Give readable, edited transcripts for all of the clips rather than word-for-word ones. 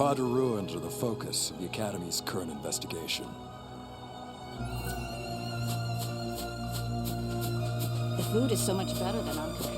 Padra ruins are the focus of the Academy's current investigation. The food is so much better than on Cocoon.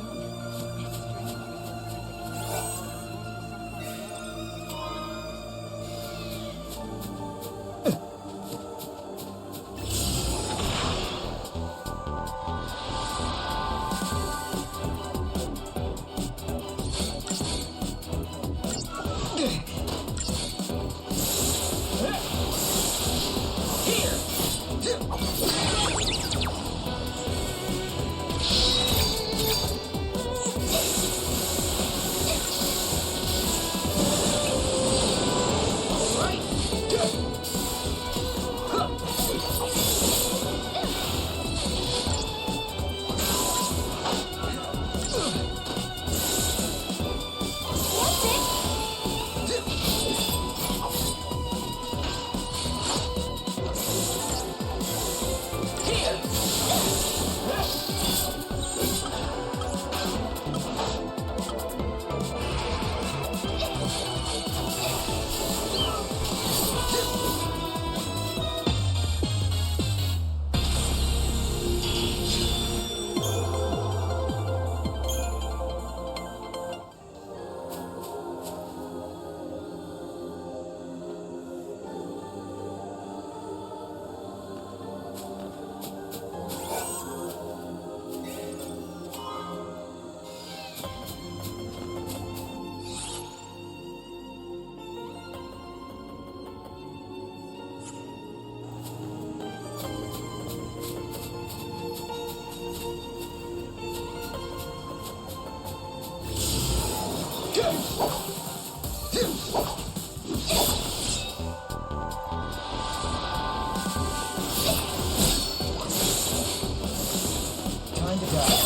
Time to die.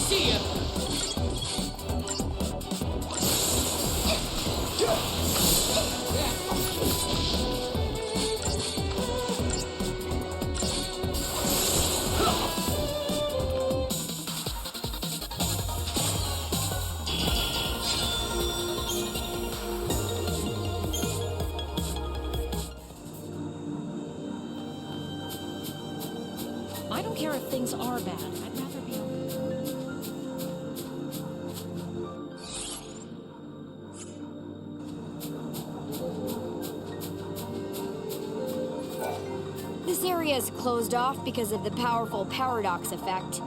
See ya! I don't care if things are bad. I'd rather be on This area is closed off because of the powerful paradox effect.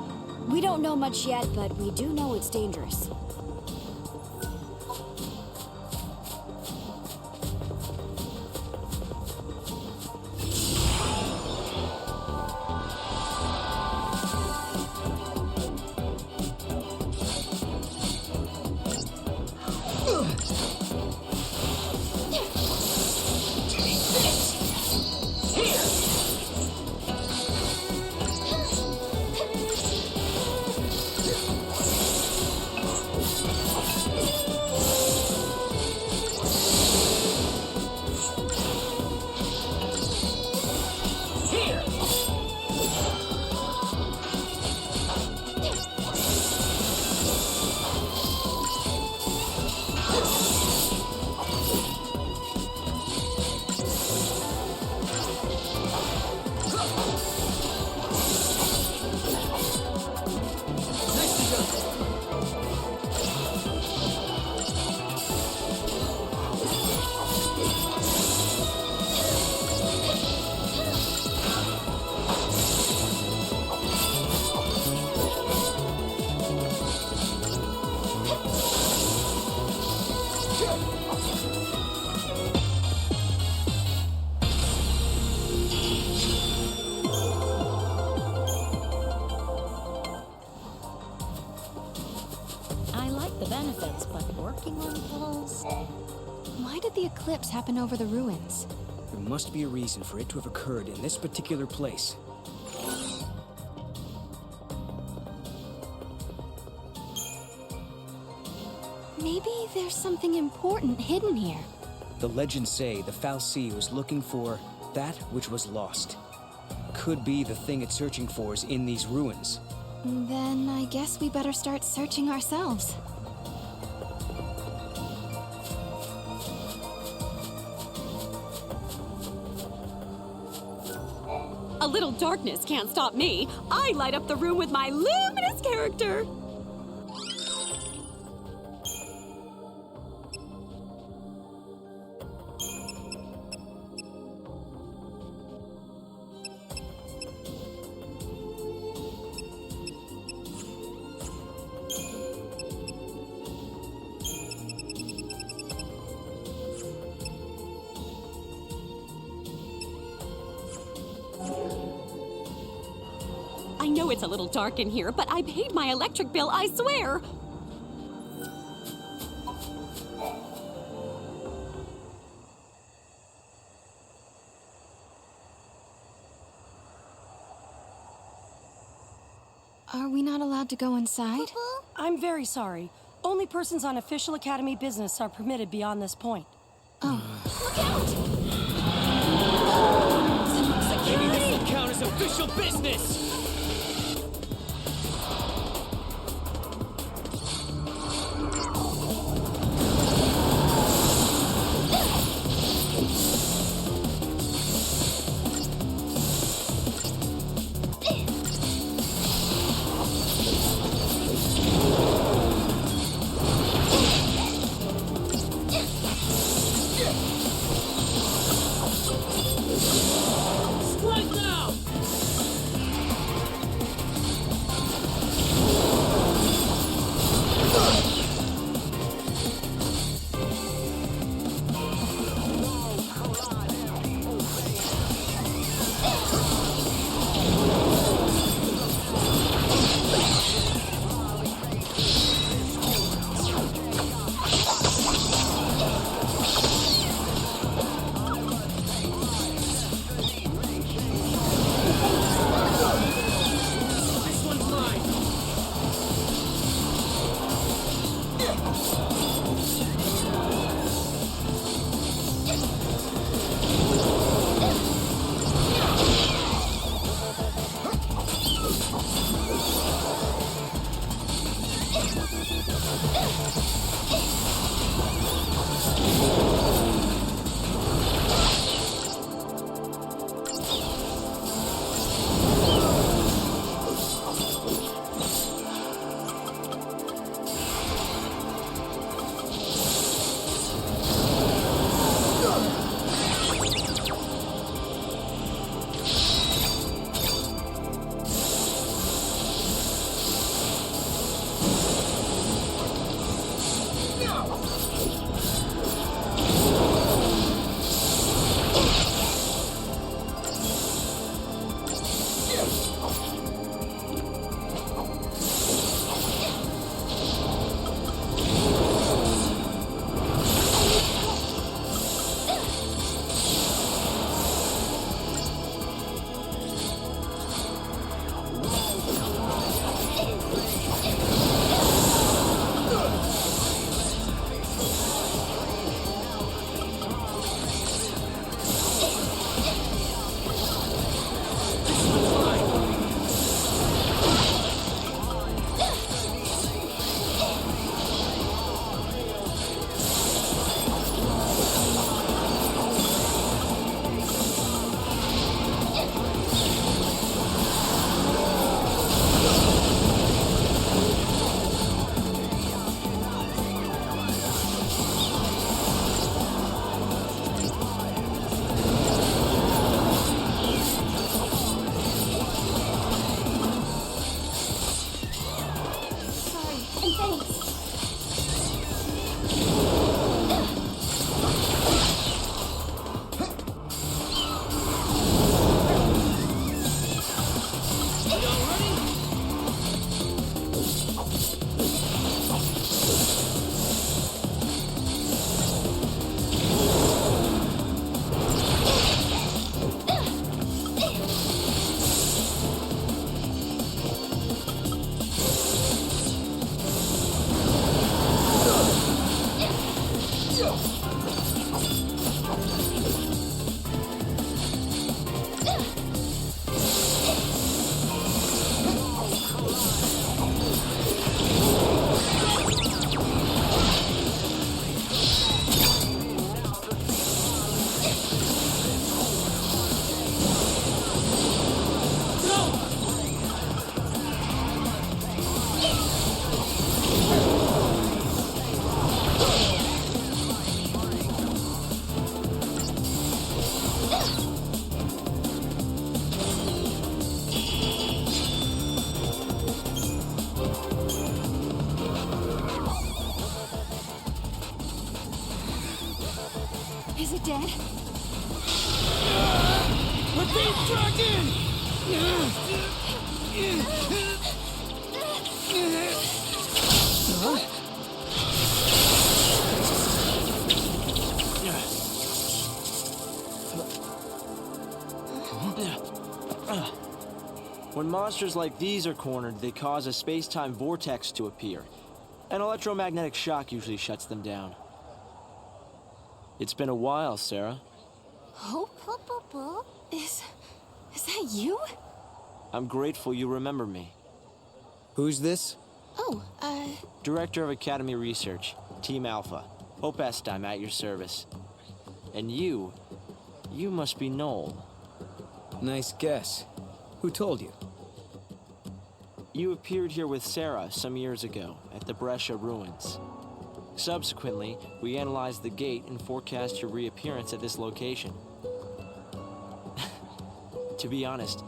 We don't know much yet, but we do know it's dangerous. I like the benefits, but working on puzzles... Why did the eclipse happen over the ruins? There must be a reason for it to have occurred in this particular place. Maybe there's something important hidden here. The legends say the fal'Cie was looking for that which was lost. Could be the thing it's searching for is in these ruins. Then I guess we better start searching ourselves. little darkness can't stop me. I light up the room with my luminous character. I know it's a little dark in here, but I paid my electric bill, I swear. Are we not allowed to go inside? I'm very sorry. Only persons on official Academy business are permitted beyond this point. Maybe this will count as official business! Strike now! Is it dead? We're being dragged in! When monsters like these are cornered, they cause a space-time vortex to appear. An electromagnetic shock usually shuts them down. It's been a while, Sarah. Hope? Is that you? I'm grateful you remember me. Who's this? Oh, Director of Academy Research, Team Alpha. Hope Estheim at your service. And you must be Noel. Nice guess. Who told you? You appeared here with Sarah some years ago at the Brescia ruins. Subsequently, we analyzed the gate and forecast your reappearance at this location. To be honest,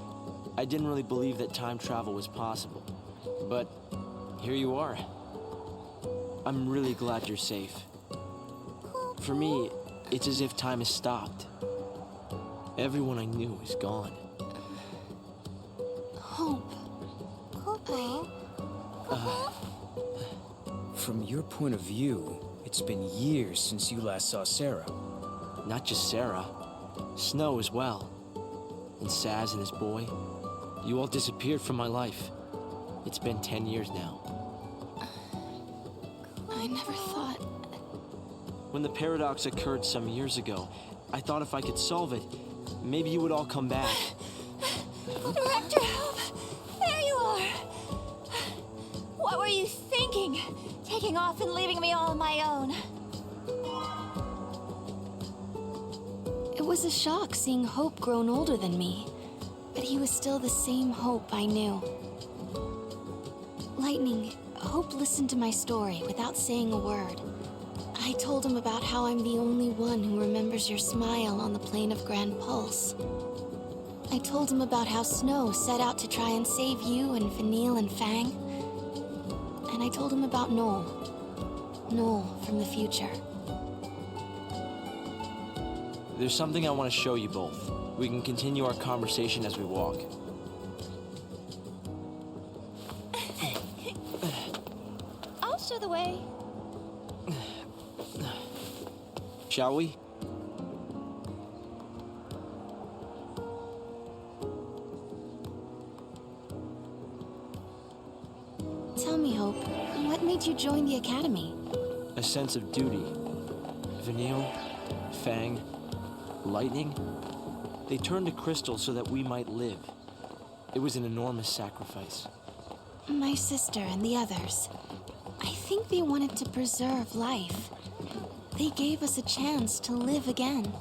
I didn't really believe that time travel was possible. But here you are. I'm really glad you're safe. For me, it's as if time has stopped. Everyone I knew is gone. Hope. From your point of view, it's been years since you last saw Sarah. Not just Sarah, Snow as well. And Saz and his boy. You all disappeared from my life. It's been 10 years now. I never thought... When the paradox occurred some years ago, I thought if I could solve it, maybe you would all come back. Director Hope! There you are! What were you thinking? Taking off and leaving me all on my own. It was a shock seeing Hope grown older than me, but he was still the same Hope I knew. Lightning, Hope listened to my story without saying a word. I told him about how I'm the only one who remembers your smile on the plane of Grand Pulse. I told him about how Snow set out to try and save you and Vanille and Fang. And I told him about Noel. Noel from the future. There's something I want to show you both. We can continue our conversation as we walk. I'll show the way. Shall we? Tell me, Hope, what made you join the Academy? A sense of duty. Vanille, Fang, Lightning, they turned to Crystal so that we might live. It was an enormous sacrifice. My sister and the others. I think they wanted to preserve life. They gave us a chance to live again.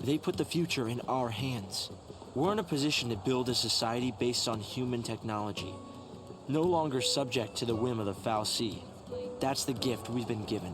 They put the future in our hands. We're in a position to build a society based on human technology, no longer subject to the whim of the fal'Cie. That's the gift we've been given.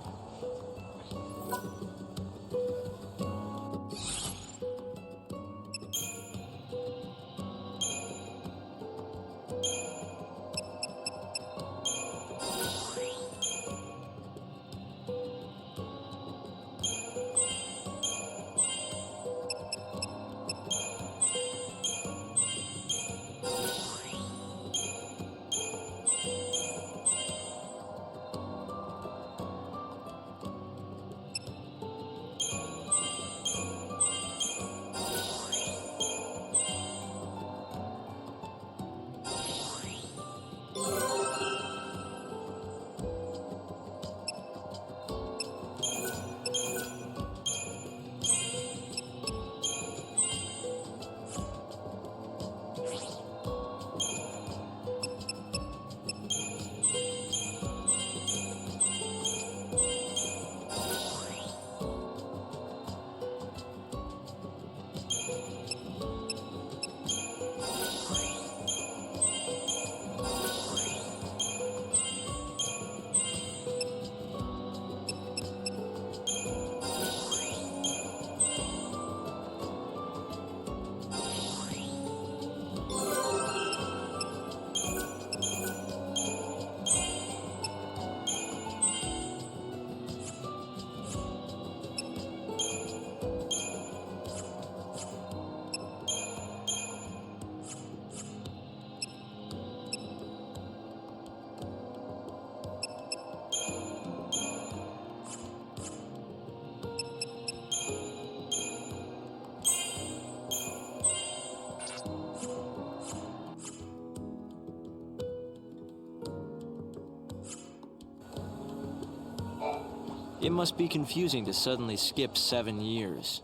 It must be confusing to suddenly skip 7 years.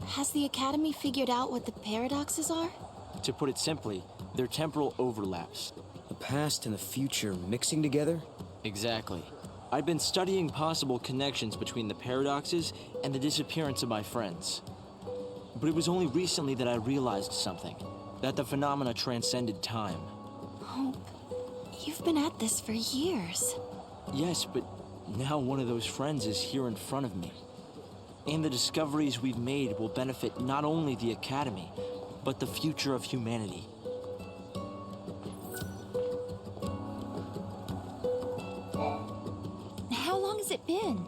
Has the Academy figured out what the paradoxes are? To put it simply, they're temporal overlaps. The past and the future mixing together? Exactly. I'd been studying possible connections between the paradoxes and the disappearance of my friends. But it was only recently that I realized something. That the phenomena transcended time. Hope, you've been at this for years. Yes, but now one of those friends is here in front of me. And the discoveries we've made will benefit not only the Academy, but the future of humanity. How long has it been?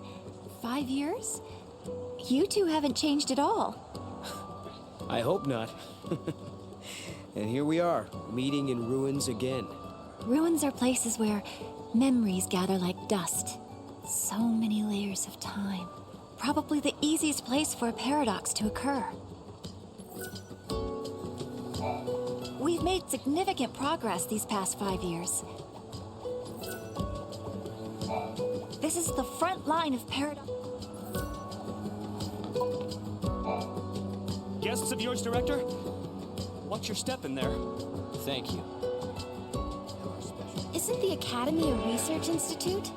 5 years? You two haven't changed at all. I hope not. And here we are, meeting in ruins again. Ruins are places where memories gather like dust. So many layers of time. Probably the easiest place for a paradox to occur. We've made significant progress these past 5 years. This is the front line of paradox. Guests of yours, Director? Watch your step in there. Thank you. Isn't the Academy a research institute?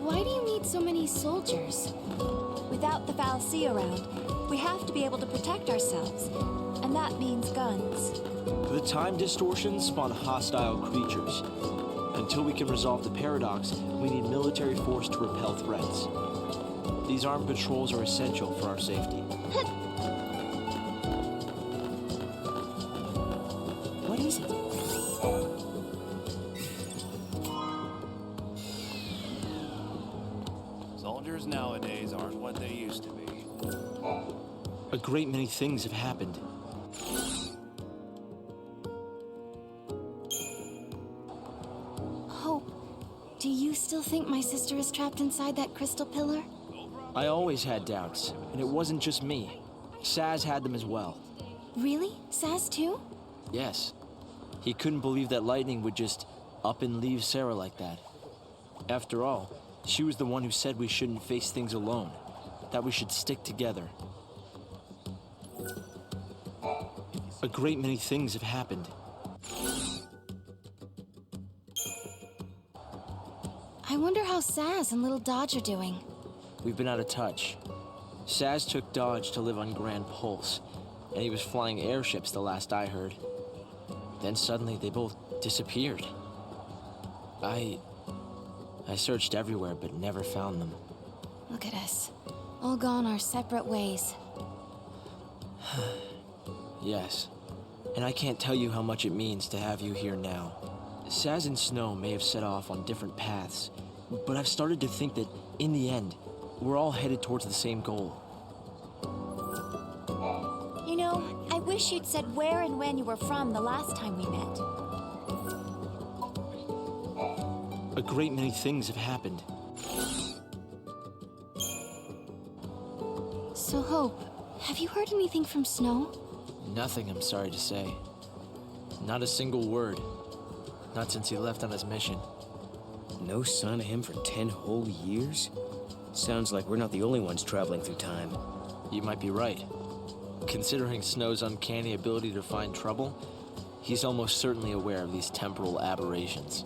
Why do you need so many soldiers? Without the fal'Cie around, we have to be able to protect ourselves. And that means guns. The time distortions spawn hostile creatures. Until we can resolve the paradox, we need military force to repel threats. These armed patrols are essential for our safety. What is it? Soldiers nowadays aren't what they used to be. A great many things have happened. Hope, do you still think my sister is trapped inside that crystal pillar? I always had doubts, and it wasn't just me. Saz had them as well. Really? Saz too? Yes. He couldn't believe that Lightning would just up and leave Sarah like that. After all, she was the one who said we shouldn't face things alone, that we should stick together. A great many things have happened. I wonder how Saz and little Dodge are doing. We've been out of touch. Saz took Dodge to live on Grand Pulse, and he was flying airships the last I heard. Then suddenly they both disappeared. I searched everywhere but never found them. Look at us. All gone our separate ways. Yes, and I can't tell you how much it means to have you here now. Saz and Snow may have set off on different paths, but I've started to think that, in the end, we're all headed towards the same goal. You know, I wish you'd said where and when you were from the last time we met. A great many things have happened. So, Hope, have you heard anything from Snow? Nothing, I'm sorry to say. Not a single word. Not since he left on his mission. No sign of him for 10 whole years? Sounds like we're not the only ones traveling through time. You might be right. Considering Snow's uncanny ability to find trouble, he's almost certainly aware of these temporal aberrations.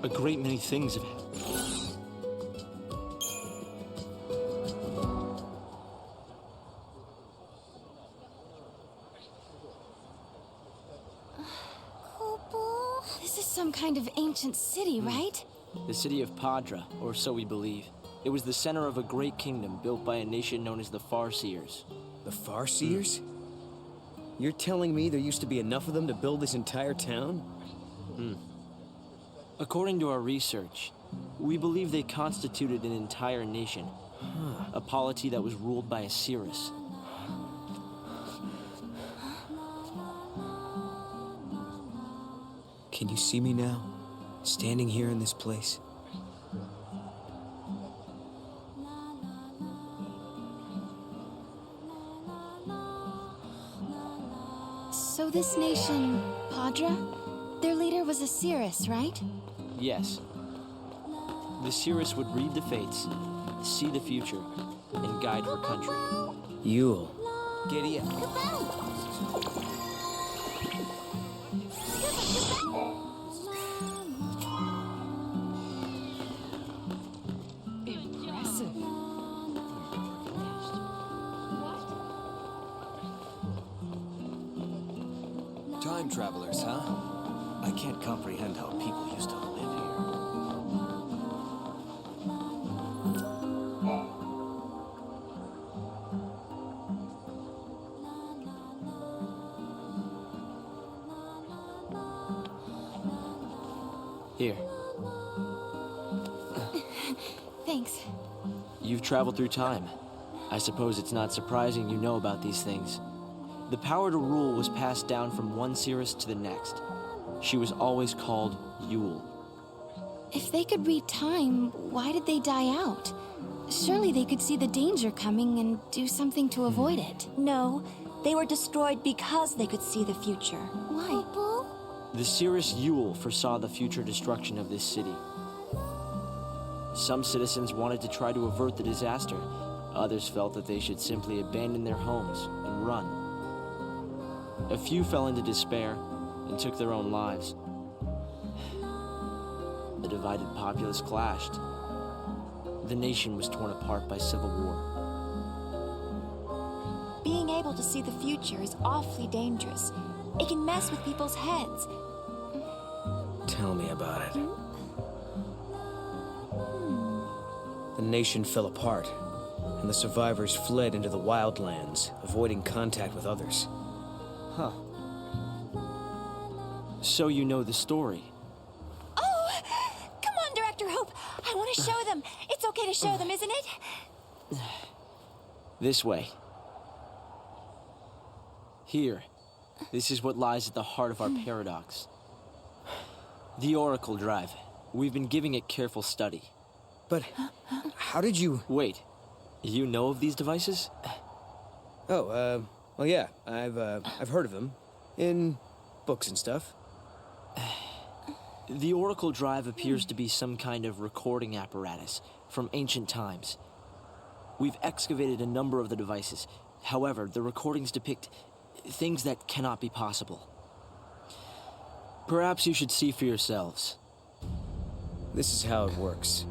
A great many things have happened. This is some kind of ancient city, right? The city of Padra, or so we believe. It was the center of a great kingdom built by a nation known as the Farseers. The Farseers? You're telling me there used to be enough of them to build this entire town? According to our research, we believe they constituted an entire nation. A polity that was ruled by a Cirrus. Can you see me now? Standing here in this place? this nation, Padra? Their leader was a Cirrus, right? Yes. The Cirrus would read the fates, see the future, and guide her country. Yule. Giddy up. Time travelers, huh? I can't comprehend how people used to live here. Here, Thanks. you've traveled through time. I suppose it's not surprising you know about these things. The power to rule was passed down from one Cirrus to the next. She was always called Yule. If they could read time, why did they die out? Surely they could see the danger coming and do something to avoid it. No, they were destroyed because they could see the future. Why? The Cirrus Yule foresaw the future destruction of this city. Some citizens wanted to try to avert the disaster. Others felt that they should simply abandon their homes and run. A few fell into despair and took their own lives. The divided populace clashed. The nation was torn apart by civil war. Being able to see the future is awfully dangerous. It can mess with people's heads. Tell me about it. The nation fell apart, and the survivors fled into the wildlands, avoiding contact with others. Huh. So you know the story. Oh! Come on, Director Hope! I want to show them. It's okay to show them, isn't it? This way. Here. This is what lies at the heart of our paradox. The Oracle Drive. We've been giving it careful study. But how did you... Wait. You know of these devices? Oh, well, yeah. I've heard of them. In books and stuff. The Oracle Drive appears to be some kind of recording apparatus from ancient times. We've excavated a number of the devices. However, the recordings depict things that cannot be possible. Perhaps you should see for yourselves. This is how it works.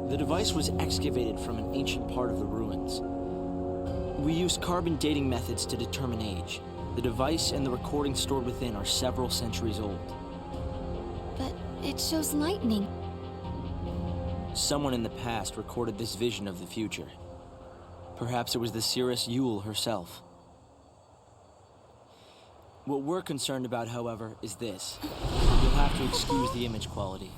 The device was excavated from an ancient part of the ruins. We used carbon dating methods to determine age. The device and the recording stored within are several centuries old. But it shows lightning. Someone in the past recorded this vision of the future. Perhaps it was the Cirrus Yule herself. What we're concerned about, however, is this. You'll have to excuse the image quality.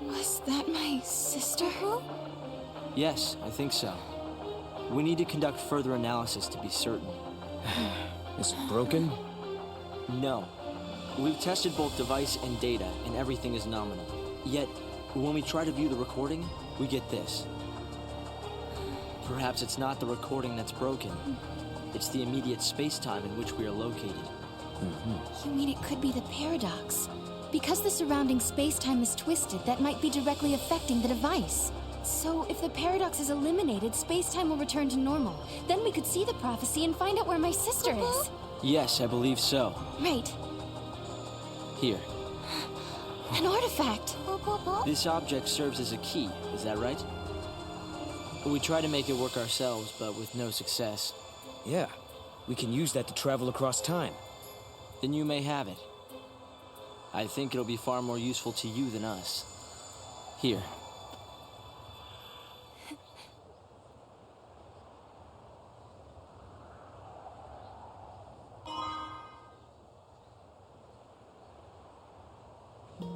Was that my sister? Yes, I think so. We need to conduct further analysis to be certain. Is it broken? No. We've tested both device and data, and everything is nominal. Yet, when we try to view the recording, we get this. Perhaps it's not the recording that's broken. It's the immediate space-time in which we are located. You mean it could be the paradox? Because the surrounding space-time is twisted, that might be directly affecting the device. So, if the paradox is eliminated, space-time will return to normal. Then we could see the prophecy and find out where my sister is. Yes, I believe so. Right. Here. An artifact. This object serves as a key, is that right? We try to make it work ourselves, but with no success. Yeah. We can use that to travel across time. Then you may have it. I think it'll be far more useful to you than us. Here.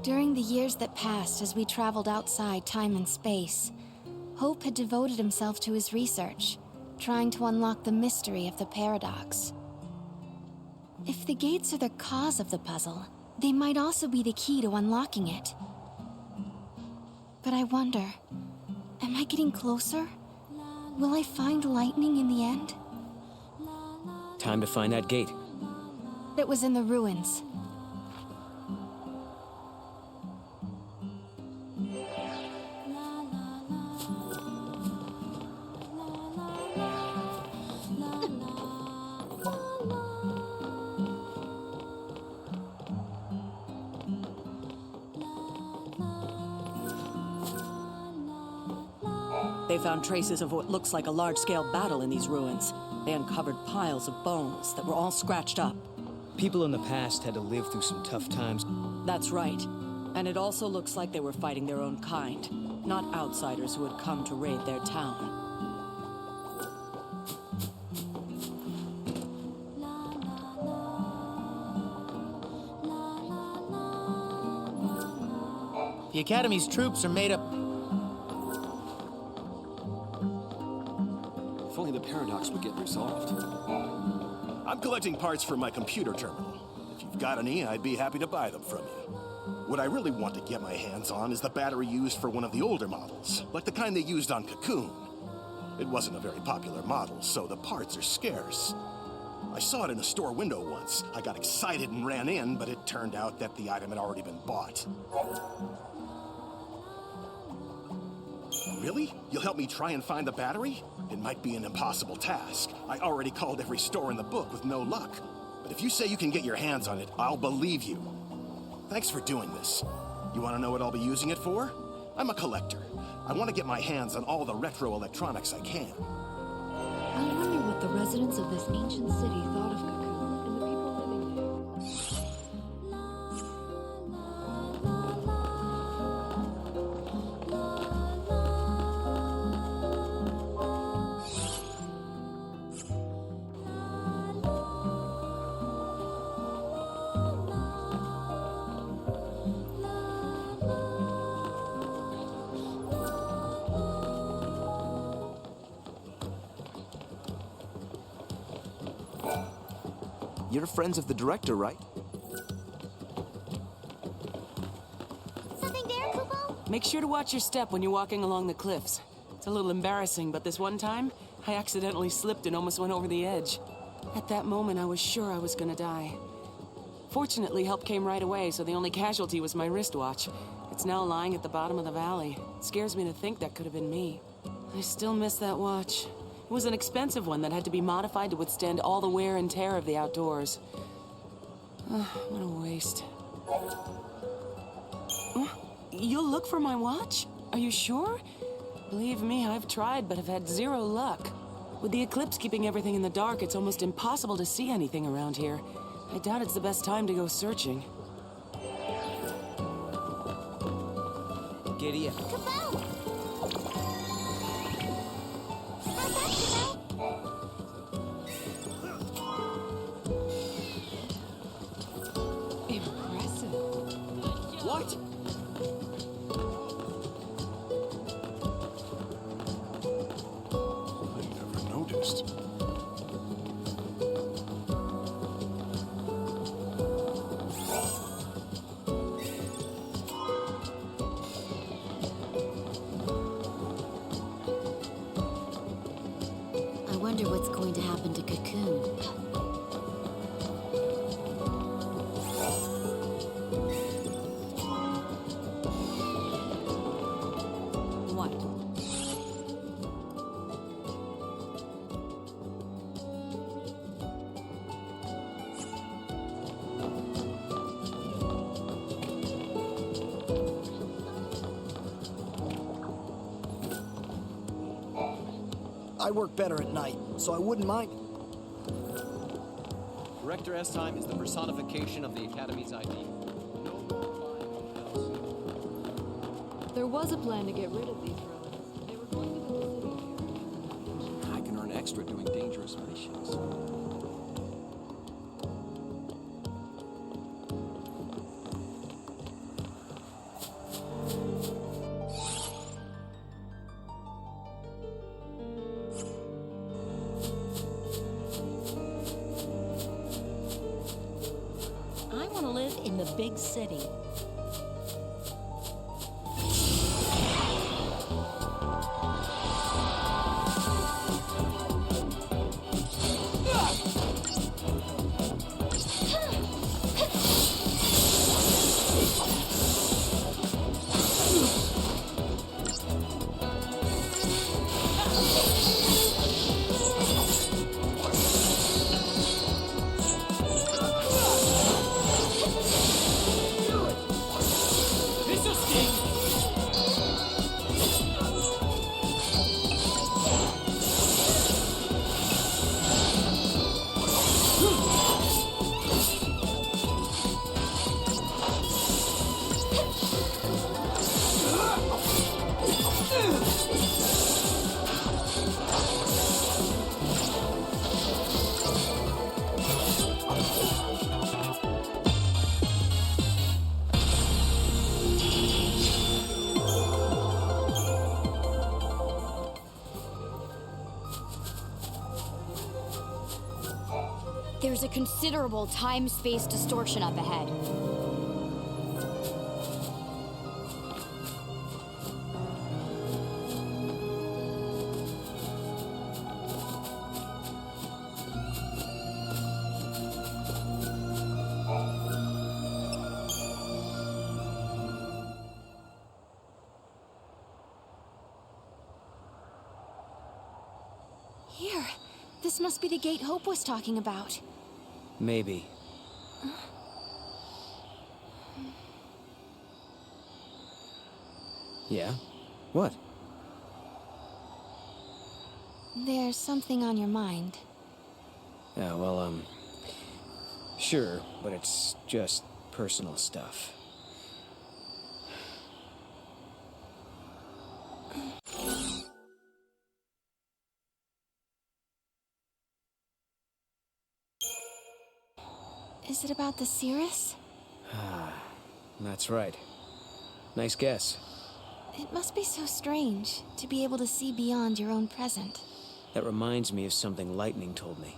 During the years that passed as we traveled outside time and space, Hope had devoted himself to his research, trying to unlock the mystery of the paradox. If the gates are the cause of the puzzle, they might also be the key to unlocking it. But I wonder, am I getting closer? Will I find lightning in the end? Time to find that gate. It was in the ruins. They found traces of what looks like a large-scale battle in these ruins. They uncovered piles of bones that were all scratched up. People in the past had to live through some tough times. That's right. And it also looks like they were fighting their own kind, not outsiders who had come to raid their town. The Academy's troops are made up... If only the paradox would get resolved. I'm collecting parts for my computer terminal. If you've got any, I'd be happy to buy them from you. What I really want to get my hands on is the battery used for one of the older models, like the kind they used on Cocoon. It wasn't a very popular model, so the parts are scarce. I saw it in a store window once. I got excited and ran in, but it turned out that the item had already been bought. Really? You'll help me try and find the battery? It might be an impossible task. I already called every store in the book with no luck. But if you say you can get your hands on it, I'll believe you. Thanks for doing this. You want to know what I'll be using it for? I'm a collector. I want to get my hands on all the retro electronics I can. I wonder what the residents of this ancient city thought of Cocoon and the people living there. You're friends of the director, right? Something there, Kupo? Make sure to watch your step when you're walking along the cliffs. It's a little embarrassing, but this one time, I accidentally slipped and almost went over the edge. At that moment, I was sure I was gonna die. Fortunately, help came right away, so the only casualty was my wristwatch. It's now lying at the bottom of the valley. It scares me to think that could have been me. I still miss that watch. It was an expensive one that had to be modified to withstand all the wear and tear of the outdoors. What a waste. You'll look for my watch? Are you sure? Believe me, I've tried, but have had zero luck. With the eclipse keeping everything in the dark, it's almost impossible to see anything around here. I doubt it's the best time to go searching. Giddy up. Kupo! Impressive. What? I never wonder what's going to happen to Cocoon. What? I work better at night, so I wouldn't mind. Director S-Time is the personification of the Academy's ID. There was a plan to get rid of these ruins. They were going to build a city here. I can earn extra doing dangerous missions. I want to live in the big city. There's a considerable time-space distortion up ahead. Here. This must be the gate Hope was talking about. Maybe. Yeah? What? There's something on your mind. Yeah, well, sure, but it's just personal stuff. Is it about the Cirrus? That's right. Nice guess. It must be so strange to be able to see beyond your own present. That reminds me of something Lightning told me.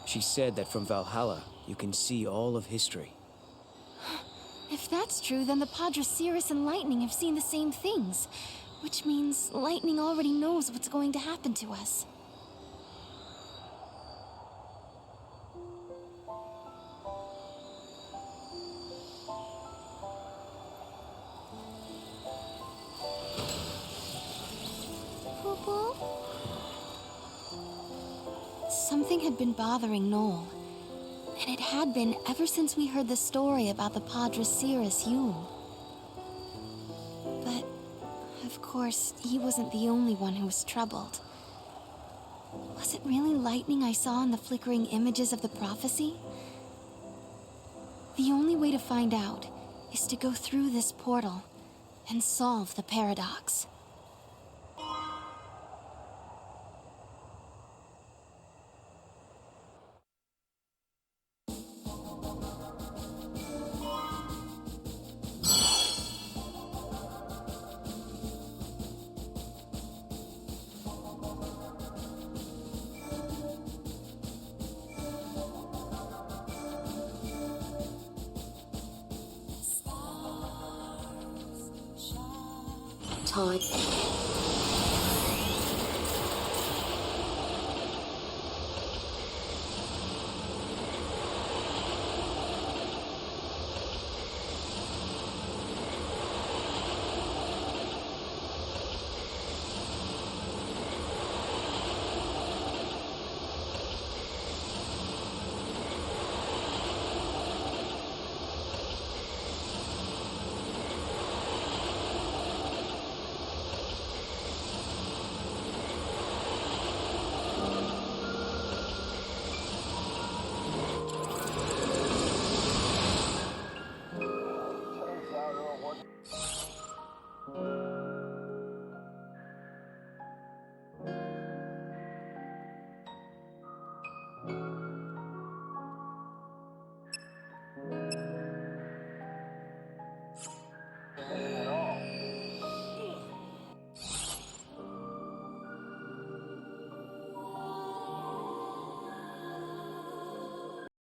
She said that from Valhalla, you can see all of history. If that's true, then the Padre Cirrus and Lightning have seen the same things. Which means Lightning already knows what's going to happen to us. Something had been bothering Noel, and it had been ever since we heard the story about the Padre Cirrus Yule. But, of course, he wasn't the only one who was troubled. Was it really lightning I saw in the flickering images of the prophecy? The only way to find out is to go through this portal and solve the paradox. Time.